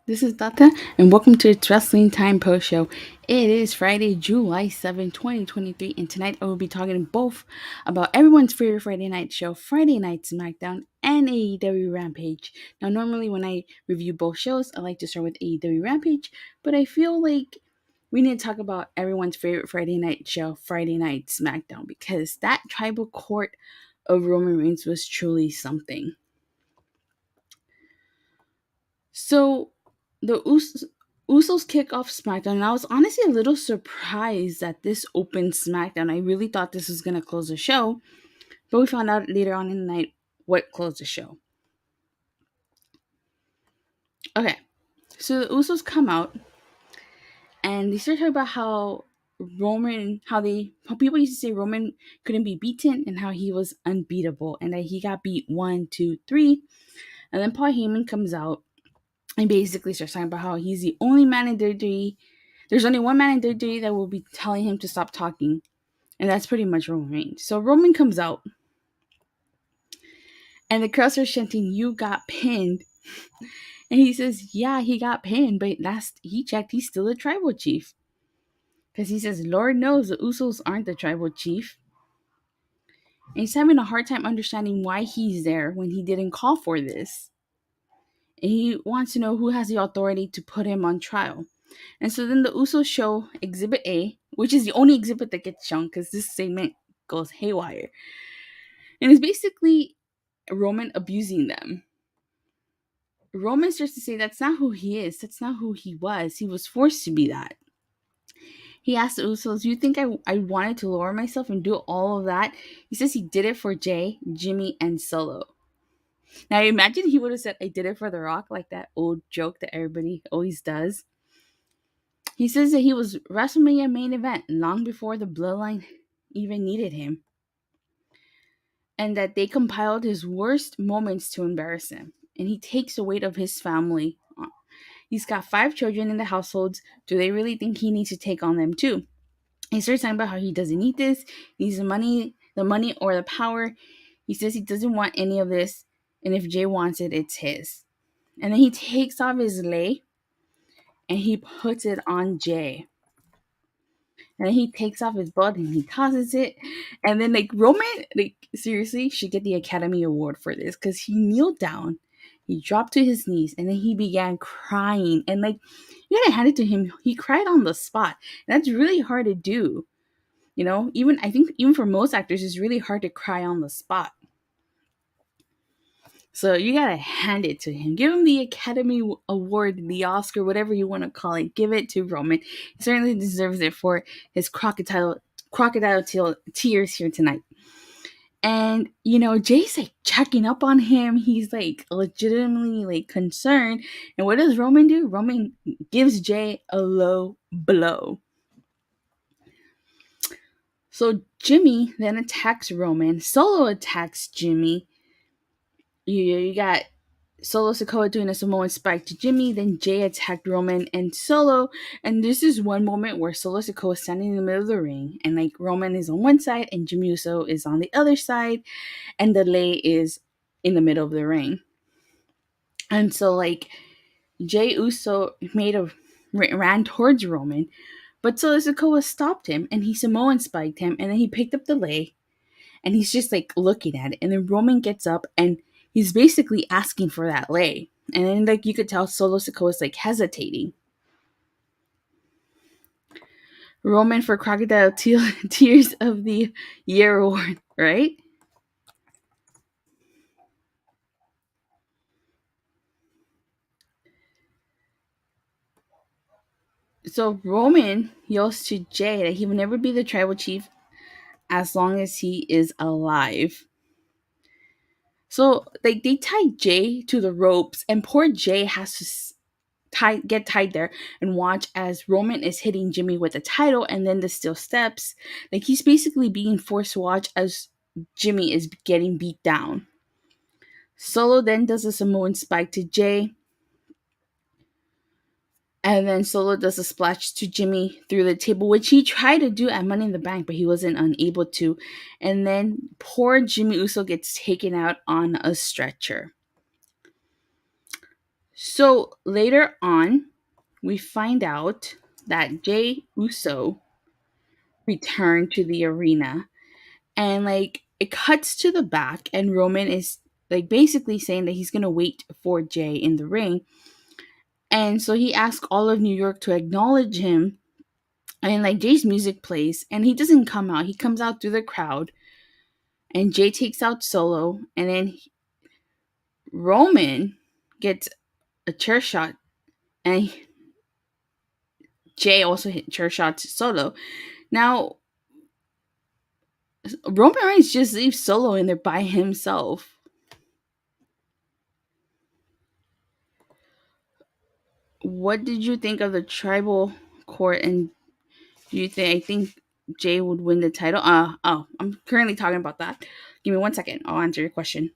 This is Tata, and welcome to its Wrestling Time Post Show. It is Friday, July 7th, 2023, and tonight I will be talking both about everyone's favorite Friday night show, Friday Night SmackDown, and AEW Rampage. Now, normally when I review both shows, I like to start with AEW Rampage, but I feel like we need to talk about everyone's favorite Friday night show, Friday Night SmackDown, because that tribal court of Roman Reigns was truly something. So the Usos kick off SmackDown, and I was honestly a little surprised that this opened SmackDown. I really thought this was going to close the show, but we found out later on in the night what closed the show. Okay, so the Usos come out and they start talking about how how people used to say Roman couldn't be beaten and how he was unbeatable and that he got beat 1, 2, 3. And then Paul Heyman comes out and basically starts talking about how he's the only man in WWE. There's only one man in WWE that will be telling him to stop talking, and that's pretty much Roman Reigns. So Roman comes out, and the crowd are chanting, "You got pinned," and he says, "Yeah, he got pinned, but last he checked, he's still a tribal chief." Because he says, "Lord knows the Usos aren't the tribal chief." And he's having a hard time understanding why he's there when he didn't call for this. And he wants to know who has the authority to put him on trial. And so then the Usos show Exhibit A, which is the only exhibit that gets shown because this segment goes haywire. And it's basically Roman abusing them. Roman starts to say that's not who he is. That's not who he was. He was forced to be that. He asks the Usos, "You think I wanted to lower myself and do all of that?" He says he did it for Jay, Jimmy, and Solo. Now, imagine he would have said, "I did it for The Rock," like that old joke that everybody always does. He says that he was WrestleMania main event long before the Bloodline even needed him, and that they compiled his worst moments to embarrass him. And he takes the weight of his family. He's got 5 children in the households. Do they really think he needs to take on them too? He starts talking about how he doesn't need this. He needs the money or the power. He says he doesn't want any of this, and if Jay wants it, it's his. And then he takes off his lei and he puts it on Jay. And then he takes off his belt and he tosses it. And then like Roman, like seriously, should get the Academy Award for this because he kneeled down, he dropped to his knees, and then he began crying. And like you gotta hand it to him, he cried on the spot. And that's really hard to do. You know, even I think even for most actors, it's really hard to cry on the spot. So you gotta hand it to him. Give him the Academy Award, the Oscar, whatever you want to call it. Give it to Roman. He certainly deserves it for his crocodile tears here tonight. And you know, Jay's like checking up on him. He's like legitimately like concerned. And what does Roman do? Roman gives Jay a low blow. So Jimmy then attacks Roman. Solo attacks Jimmy. You got Solo Sikoa doing a Samoan spike to Jimmy, then Jay attacked Roman and Solo, and this is one moment where Solo Sikoa is standing in the middle of the ring, and like Roman is on one side and Jimmy Uso is on the other side, and the lei is in the middle of the ring. And so like Jay Uso ran towards Roman, but Solo Sikoa stopped him and he Samoan spiked him, and then he picked up the lei and he's just like looking at it, and then Roman gets up and he's basically asking for that lei, and then like you could tell Solo Sikoa is like hesitating. Roman for Crocodile Tears of the Year award, right? So Roman yells to Jay that he will never be the tribal chief as long as he is alive. So like they tie Jay to the ropes, and poor Jay has to get tied there and watch as Roman is hitting Jimmy with the title and then the steel steps. Like he's basically being forced to watch as Jimmy is getting beat down. Solo then does a Samoan spike to Jay. And then Solo does a splash to Jimmy through the table, which he tried to do at Money in the Bank, but he wasn't unable to. And then poor Jimmy Uso gets taken out on a stretcher. So later on, we find out that Jay Uso returned to the arena, and like it cuts to the back, and Roman is like basically saying that he's gonna wait for Jay in the ring. And so he asks all of New York to acknowledge him, and like Jay's music plays, and he doesn't come out. He comes out through the crowd, and Jay takes out Solo, and then Roman gets a chair shot, and Jay also hit chair shots Solo. Now Roman Reigns just leaves Solo in there by himself. What did you think of the tribal court, and do you think Jay would win the title? I'm currently talking about that. Give me 1 second. I'll answer your question.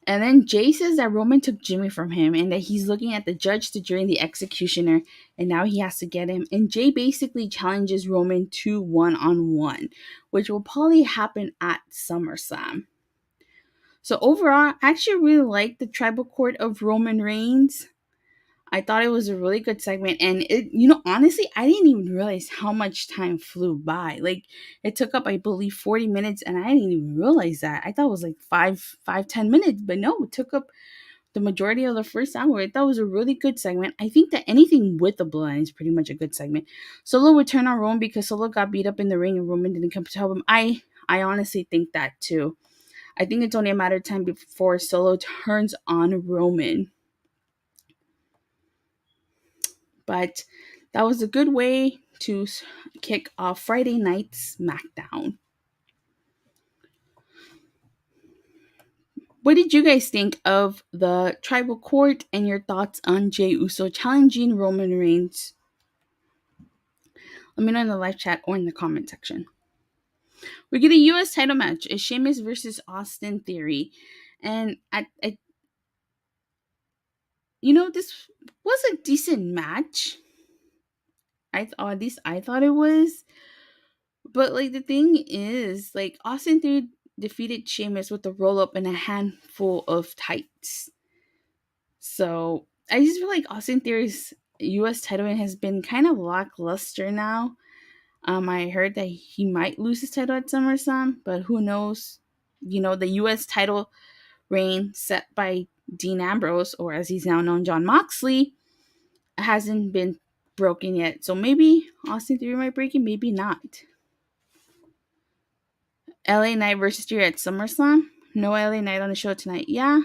And then Jay says that Roman took Jimmy from him, and that he's looking at the judge, the jury, and the executioner, and now he has to get him. And Jay basically challenges Roman to one-on-one, which will probably happen at SummerSlam. So overall, I actually really like the tribal court of Roman Reigns. I thought it was a really good segment, and honestly, I didn't even realize how much time flew by. Like, it took up, I believe, 40 minutes, and I didn't even realize that. I thought it was like 10 minutes, but no, it took up the majority of the first hour. I thought it was a really good segment. I think that anything with the bloodline is pretty much a good segment. Solo would turn on Roman because Solo got beat up in the ring and Roman didn't come to help him. I honestly think that too. I think it's only a matter of time before Solo turns on Roman. But that was a good way to kick off Friday night SmackDown. What did you guys think of the tribal court, and your thoughts on Jey Uso challenging Roman Reigns? Let me know in the live chat or in the comment section. We get a U.S. title match. It's Sheamus versus Austin Theory. And this was a decent match. At least I thought it was. But like the thing is, like Austin Theory defeated Sheamus with a roll up and a handful of tights. So I just feel like Austin Theory's U.S. title has been kind of lackluster now. I heard that he might lose his title at SummerSlam, but who knows? The U.S. title reign set by Dean Ambrose, or as he's now known, Jon Moxley, hasn't been broken yet. So maybe Austin Theory might break it, maybe not. LA Knight versus Jarrett at SummerSlam. No LA Knight on the show tonight. Yeah.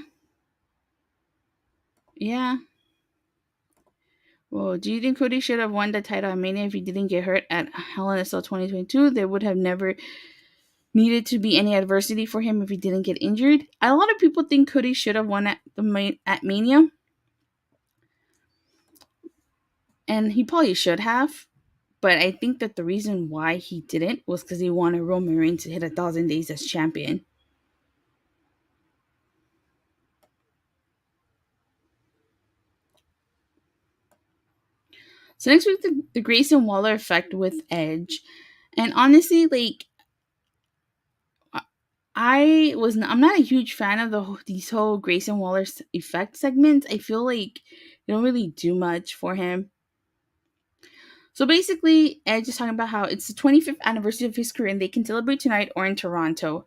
Well, do you think Cody should have won the title at Mania if he didn't get hurt at Hell in a Cell 2022? There would have never needed to be any adversity for him if he didn't get injured. A lot of people think Cody should have won at Mania, and he probably should have. But I think that the reason why he didn't was because he wanted Roman Reigns to hit 1,000 days as champion. So next week, the Grayson Waller effect with Edge. And honestly, like, I'm not a huge fan of these whole Grayson Waller effect segments. I feel like they don't really do much for him. So basically, Edge is talking about how it's the 25th anniversary of his career and they can celebrate tonight or in Toronto.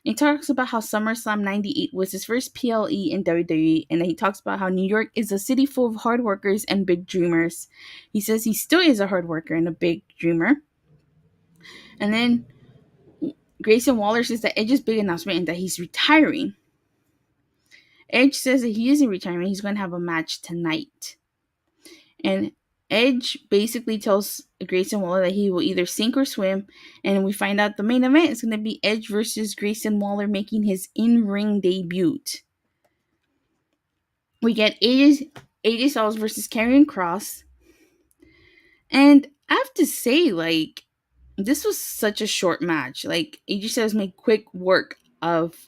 And he talks about how SummerSlam 98 was his first PLE in WWE, and he talks about how New York is a city full of hard workers and big dreamers. He says he still is a hard worker and a big dreamer. And then Grayson Waller says that Edge's big announcement and that he's retiring. Edge says that he isn't retiring, he's going to have a match tonight. And Edge basically tells Grayson Waller that he will either sink or swim, and we find out the main event is going to be Edge versus Grayson Waller making his in-ring debut. We get AJ Styles versus Karrion Kross, and I have to say, like, this was such a short match. Like, AJ Styles made quick work of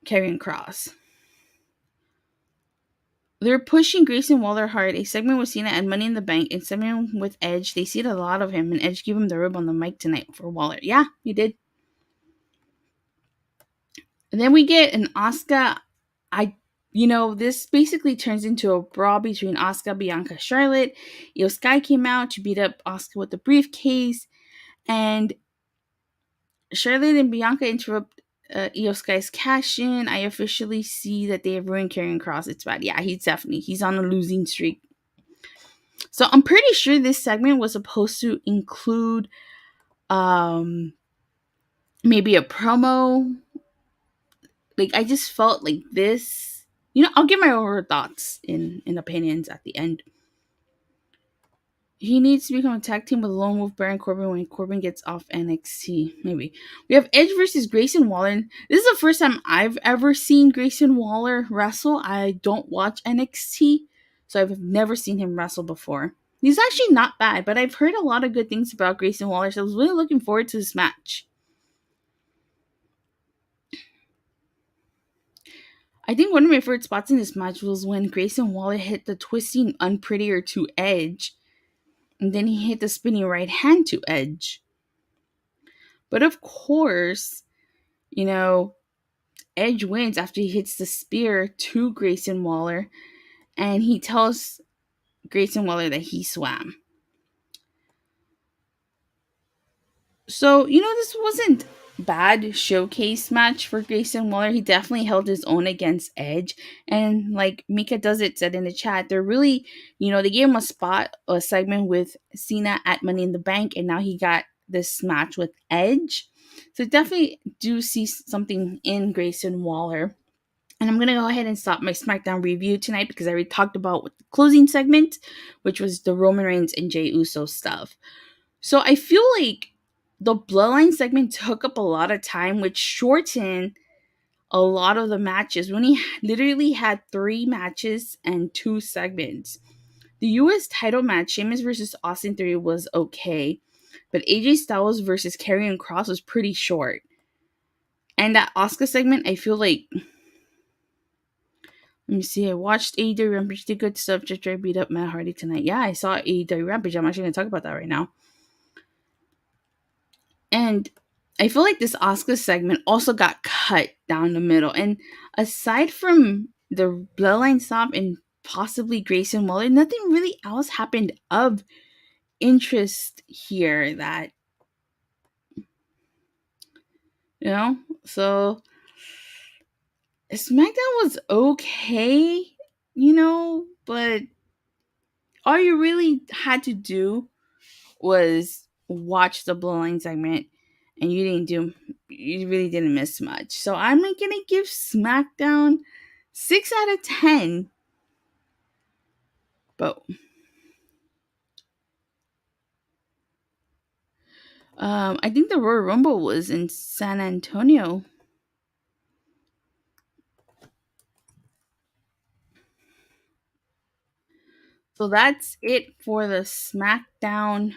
Karrion Kross. They're pushing Grayson Waller hard. A segment with Cena at Money in the Bank and segment with Edge. They see a lot of him, and Edge gave him the rib on the mic tonight for Waller. Yeah, he did. And then we get an Asuka. I This basically turns into a brawl between Asuka, Bianca, Charlotte. Io Sky came out to beat up Asuka with the briefcase, and Charlotte and Bianca interrupt Io Sky's cash in. I officially see that they have ruined Karrion Kross. It's bad. Yeah, he's on a losing streak. So I'm pretty sure this segment was supposed to include maybe a promo. Like, I just felt like this. I'll give my overall thoughts in opinions at the end. He needs to become a tag team with Lone Wolf, Baron Corbin when Corbin gets off NXT. Maybe. We have Edge versus Grayson Waller. This is the first time I've ever seen Grayson Waller wrestle. I don't watch NXT, so I've never seen him wrestle before. He's actually not bad, but I've heard a lot of good things about Grayson Waller, so I was really looking forward to this match. I think one of my favorite spots in this match was when Grayson Waller hit the twisting unprettier to Edge, and then he hit the spinning right hand to Edge. But of course, Edge wins after he hits the spear to Grayson Waller, and he tells Grayson Waller that he swam. So, this wasn't bad showcase match for Grayson Waller. He definitely held his own against Edge. And like Mika Does It said in the chat, they're really, they gave him a segment with Cena at Money in the Bank, and now he got this match with Edge. So definitely do see something in Grayson Waller. And I'm going to go ahead and stop my SmackDown review tonight because I already talked about the closing segment, which was the Roman Reigns and Jey Uso stuff. So I feel like the Bloodline segment took up a lot of time, which shortened a lot of the matches. We only literally had 3 matches and 2 segments. The US title match, Sheamus versus Austin Theory, was okay, but AJ Styles versus Karrion Kross was pretty short. And that Asuka segment, I feel like, let me see, I watched AEW Rampage, did good stuff, just try to beat up Matt Hardy tonight. Yeah, I saw AEW Rampage. I'm actually going to talk about that right now. And I feel like this Asuka segment also got cut down the middle. And aside from the Bloodline stop and possibly Grayson Waller, nothing really else happened of interest here that, so SmackDown was okay, but all you really had to do was watch the Bloodline segment, and you really didn't miss much. So I'm gonna give SmackDown 6 out of 10. But I think the Royal Rumble was in San Antonio. So that's it for the SmackDown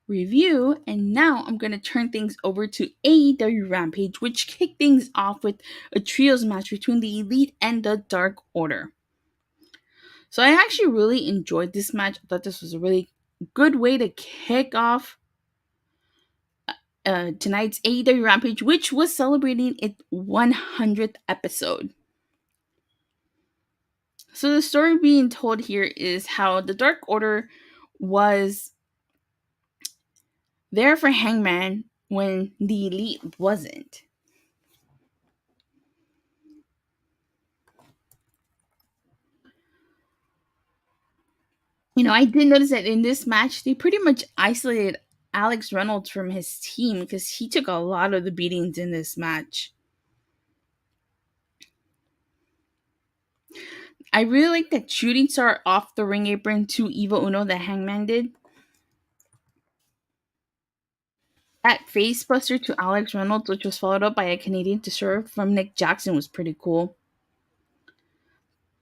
review. And now I'm going to turn things over to AEW Rampage, which kicked things off with a trios match between the Elite and the Dark Order. So I actually really enjoyed this match. I thought this was a really good way to kick off tonight's AEW Rampage, which was celebrating its 100th episode. So the story being told here is how the Dark Order was there for Hangman when the Elite wasn't. I did notice that in this match, they pretty much isolated Alex Reynolds from his team because he took a lot of the beatings in this match. I really like that shooting star off the ring apron to Evil Uno that Hangman did. That facebuster to Alex Reynolds, which was followed up by a Canadian Destroyer from Nick Jackson, was pretty cool.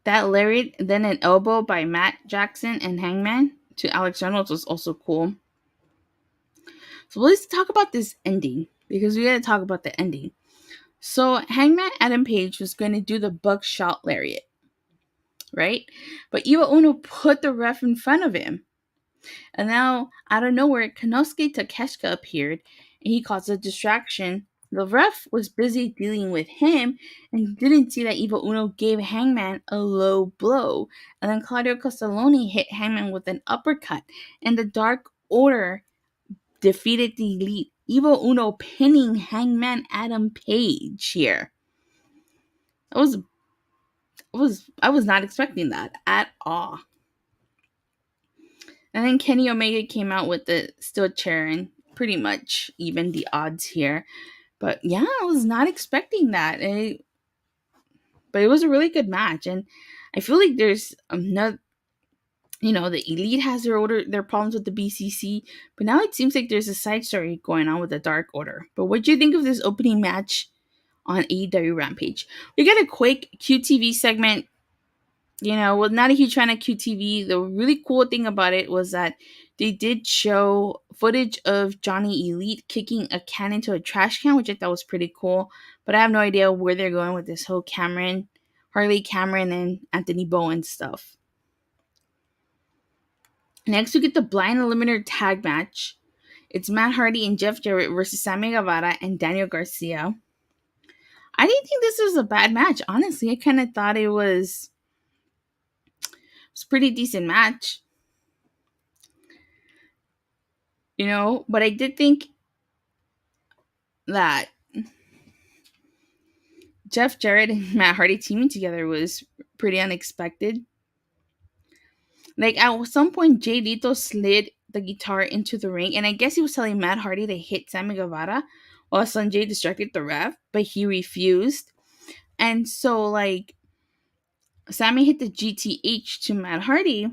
That lariat, then an elbow by Matt Jackson and Hangman to Alex Reynolds was also cool. So let's talk about this ending, because we got to talk about the ending. So Hangman Adam Page was going to do the buckshot lariat, right? But Evil Uno put the ref in front of him. And now, out of nowhere, Konosuke Takeshita appeared, and he caused a distraction The ref was busy dealing with him and didn't see that Evil Uno gave Hangman a low blow. And then Claudio Castelloni hit Hangman with an uppercut. And the Dark Order defeated the Elite. Evil Uno pinning Hangman Adam Page here. I was not expecting that at all. And then Kenny Omega came out with the steel chair and pretty much even the odds here. But yeah, I was not expecting that. But it was a really good match. And I feel like there's another, the Elite has their problems with the BCC. But now it seems like there's a side story going on with the Dark Order. But what do you think of this opening match on AEW Rampage? We got a quick QTV segment. Well, not a huge fan of QTV. The really cool thing about it was that they did show footage of Johnny Elite kicking a can into a trash can, which I thought was pretty cool. But I have no idea where they're going with this whole Harley Cameron, and Anthony Bowen stuff. Next, we get the Blind Eliminator tag match. It's Matt Hardy and Jeff Jarrett versus Sammy Guevara and Daniel Garcia. I didn't think this was a bad match. Honestly, I kind of thought it was a pretty decent match. But I did think that Jeff Jarrett and Matt Hardy teaming together was pretty unexpected. Like, at some point, Jay Lito slid the guitar into the ring, and I guess he was telling Matt Hardy to hit Sammy Guevara while Sanjay distracted the ref, but he refused. And so, Sammy hit the GTH to Matt Hardy,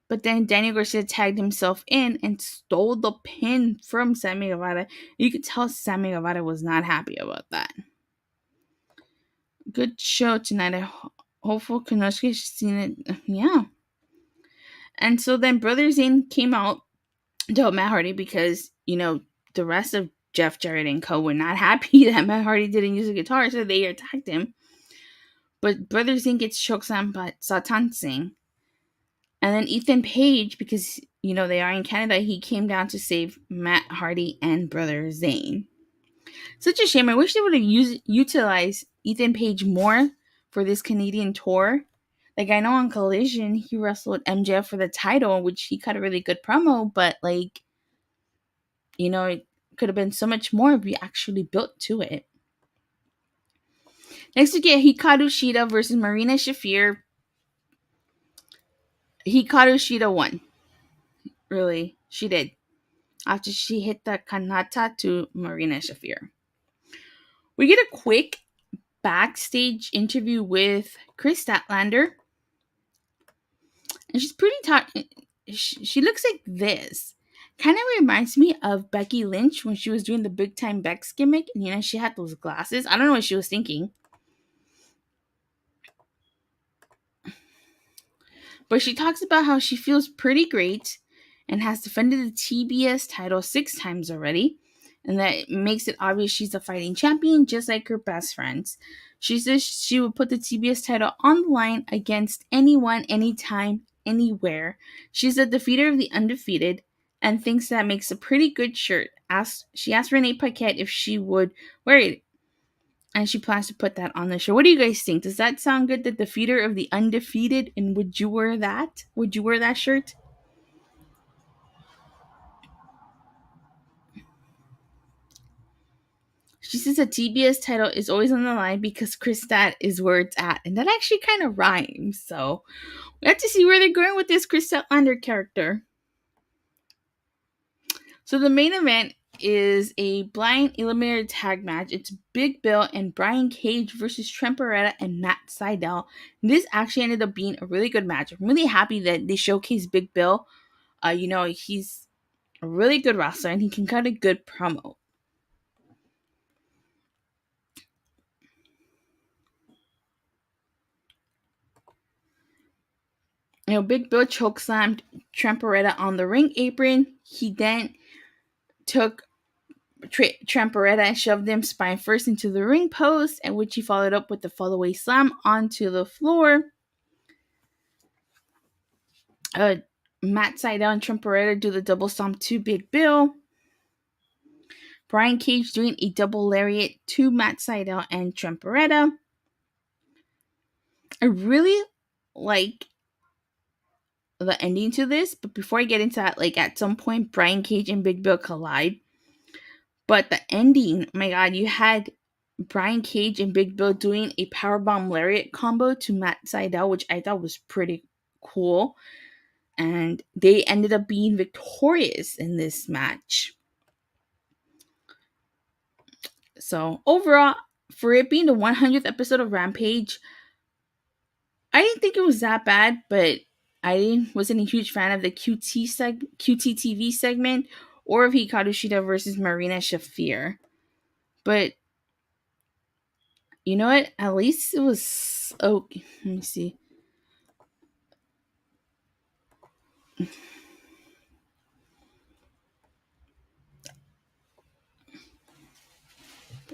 but then Daniel Garcia tagged himself in and stole the pin from Sammy Guevara. You could tell Sammy Guevara was not happy about that. Good show tonight. I hopeful Konosuke's seen it. Yeah. And so then Brother Zane came out to help Matt Hardy because, the rest of Jeff Jarrett and co were not happy that Matt Hardy didn't use a guitar, so they attacked him. But Brother Zane gets chokeslammed by Satan Singh. And then Ethan Page, because, they are in Canada, he came down to save Matt Hardy and Brother Zane. Such a shame. I wish they would have utilized Ethan Page more for this Canadian tour. Like, I know on Collision, he wrestled MJF for the title, which he cut a really good promo, but, it could have been so much more if we actually built to it. Next, we get Hikaru Shida versus Marina Shafir. Hikaru Shida won. Really, she did. After she hit the Kanata to Marina Shafir. We get a quick backstage interview with Kris Statlander. And she's pretty she looks like this. Kind of reminds me of Becky Lynch when she was doing the Big Time Bex gimmick. And, she had those glasses. I don't know what she was thinking. But she talks about how she feels pretty great and has defended the TBS title 6 times already. And that makes it obvious she's a fighting champion, just like her best friends. She says she would put the TBS title on the line against anyone, anytime, anywhere. She's a defeater of the undefeated and thinks that makes a pretty good shirt. She asked Renee Paquette if she would wear it, and she plans to put that on the show. What do you guys think? Does that sound good? The defeater of the undefeated, and would you wear that? Would you wear that shirt? She says the TBS title is always on the line because Kris Stat is where it's at. And that actually kind of rhymes. So we have to see where they're going with this Kris Statlander character. So the main event is a blind eliminator tag match. It's Big Bill and Brian Cage versus Trent Beretta and Matt Sydal. And this actually ended up being a really good match. I'm really happy that they showcased Big Bill. He's a really good wrestler and he can cut a good promo. Big Bill chokeslammed Trent Beretta on the ring apron. He then took Trent Beretta and shoved him spine first into the ring post, and which he followed up with the fallaway slam onto the floor. Matt Sydal and Trent Beretta do the double stomp to Big Bill. Brian Cage doing a double lariat to Matt Sydal and Trent Beretta. I really like the ending to this, but before I get into that, like at some point Brian Cage and Big Bill collide. But the ending, oh my god, you had Brian Cage and Big Bill doing a powerbomb lariat combo to Matt Sydal, which I thought was pretty cool. And they ended up being victorious in this match. So overall, for it being the 100th episode of Rampage, I didn't think it was that bad, but I wasn't a huge fan of the QTTV segment or of Hikaru Shida versus Marina Shafir. But you know what? At least it was okay. Let me see.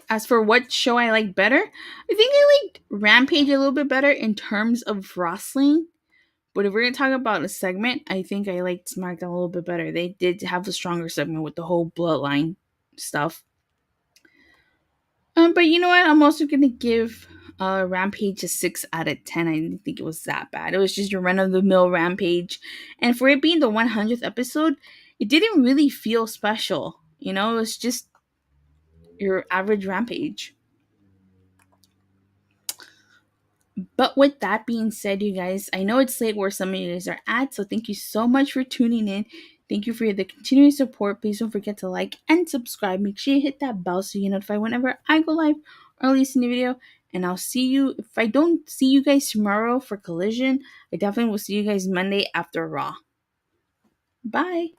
As for what show I like better, I think I liked Rampage a little bit better in terms of wrestling. But if we're gonna talk about a segment, I think I liked SmackDown a little bit better. They did have a stronger segment with the whole bloodline stuff. But you know what? I'm also gonna give Rampage a 6 out of 10. I didn't think it was that bad. It was just your run of the mill Rampage, and for it being the 100th episode, it didn't really feel special. You know, it was just your average Rampage. But with that being said, you guys, I know it's late where some of you guys are at, so thank you so much for tuning in. Thank you for the continuing support. Please don't forget to like and subscribe. Make sure you hit that bell so you get notified whenever I go live or release a new video. And I'll see you, if I don't see you guys tomorrow for Collision, I definitely will see you guys Monday after Raw. Bye.